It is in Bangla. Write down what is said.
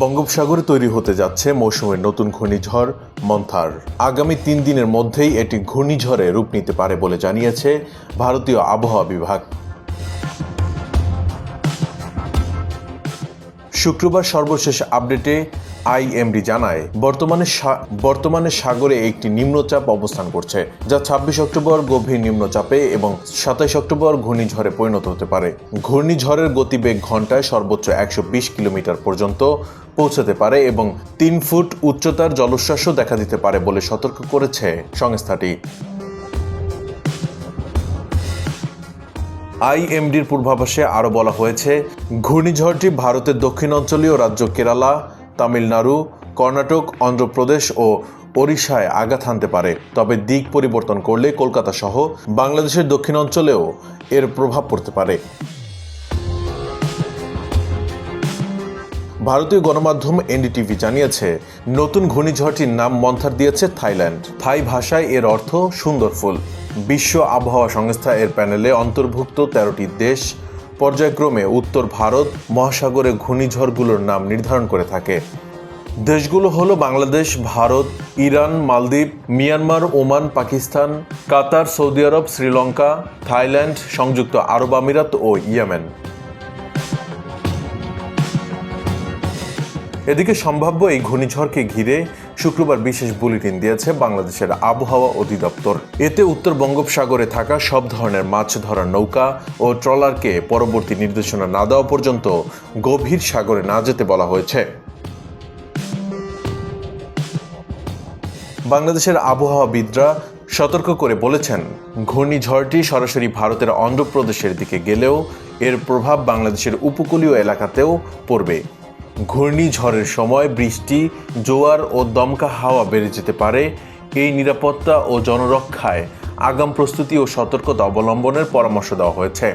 বঙ্গোপসাগরে তৈরি হতে যাচ্ছে মৌসুমের নতুন ঘূর্ণিঝড় মন্থার। আগামী 3 দিনের মধ্যেই এটি ঘূর্ণিঝড়ে রূপ নিতে পারে বলে জানিয়েছে ভারতীয় আবহাওয়া বিভাগ। শুক্রবার সর্বশেষ আপডেটে আইএমডি জানায়, বর্তমানে সাগরে একটি নিম্নচাপ অবস্থান করছে, যা 26 অক্টোবর গভীর নিম্নচাপে এবং 27 অক্টোবর ঘূর্ণিঝড়ে পরিণত হতে পারে। ঘূর্ণিঝড়ের গতিবেগ ঘন্টায় সর্বোচ্চ 120 কিলোমিটার পর্যন্ত পৌঁছাতে পারে এবং 3 ফুট উচ্চতার জলোচ্ছ্বাসও দেখা দিতে পারে বলে সতর্ক করেছে সংস্থাটি। আইএমডির পূর্বাভাসে আরও বলা হয়েছে, ঘূর্ণিঝড়টি ভারতের দক্ষিণাঞ্চলীয় রাজ্য কেরালা, তামিলনাড়ু, কর্ণাটক, অন্ধ্রপ্রদেশ ও ওড়িশায় আঘাত হানতে পারে। তবে দিক পরিবর্তন করলে কলকাতা সহ বাংলাদেশের দক্ষিণাঞ্চলেও এর প্রভাব পড়তে পারে। ভারতীয় গণমাধ্যম এনডিটিভি জানিয়েছে, নতুন ঘূর্ণিঝড়টির নাম মন্থার দিয়েছে থাইল্যান্ড। থাই ভাষায় এর অর্থ সুন্দর ফুল। বিশ্ব আবহাওয়া সংস্থা এর প্যানেলে অন্তর্ভুক্ত 13টি দেশ পর্যায়ক্রমে উত্তর ভারত মহাসাগরে ঘূর্ণিঝড়গুলোর নাম নির্ধারণ করে থাকে। দেশগুলো হলো বাংলাদেশ, ভারত, ইরান, মালদ্বীপ, মিয়ানমার, ওমান, পাকিস্তান, কাতার, সৌদি আরব, শ্রীলঙ্কা, থাইল্যান্ড, সংযুক্ত আরব আমিরাত ও ইয়েমেন। এদিকে সম্ভাব্য এই ঘূর্ণিঝড়কে ঘিরে শুক্রবার বিশেষ বুলেটিন দিয়েছে বাংলাদেশের আবহাওয়া অধিদপ্তর। এতে উত্তর বঙ্গোপসাগরে থাকা সব ধরনের মাছ ধরার নৌকা ও ট্রলারকে পরবর্তী নির্দেশনা না দেওয়া পর্যন্ত গভীর সাগরে না যেতে বলা হয়েছে। বাংলাদেশের আবহাওয়াবিদরা সতর্ক করে বলেছেন, ঘূর্ণিঝড়টি সরাসরি ভারতের অন্ধ্রপ্রদেশের দিকে গেলেও এর প্রভাব বাংলাদেশের উপকূলীয় এলাকাতেও পড়বে। ঘূর্ণিঝড়ের সময় বৃষ্টি, জোয়ার ও দমকা হাওয়া বেড়ে যেতে পারে। এই নিরাপত্তা ও জনরক্ষায় আগাম প্রস্তুতি ও সতর্কতা অবলম্বনের পরামর্শ দেওয়া হয়েছে।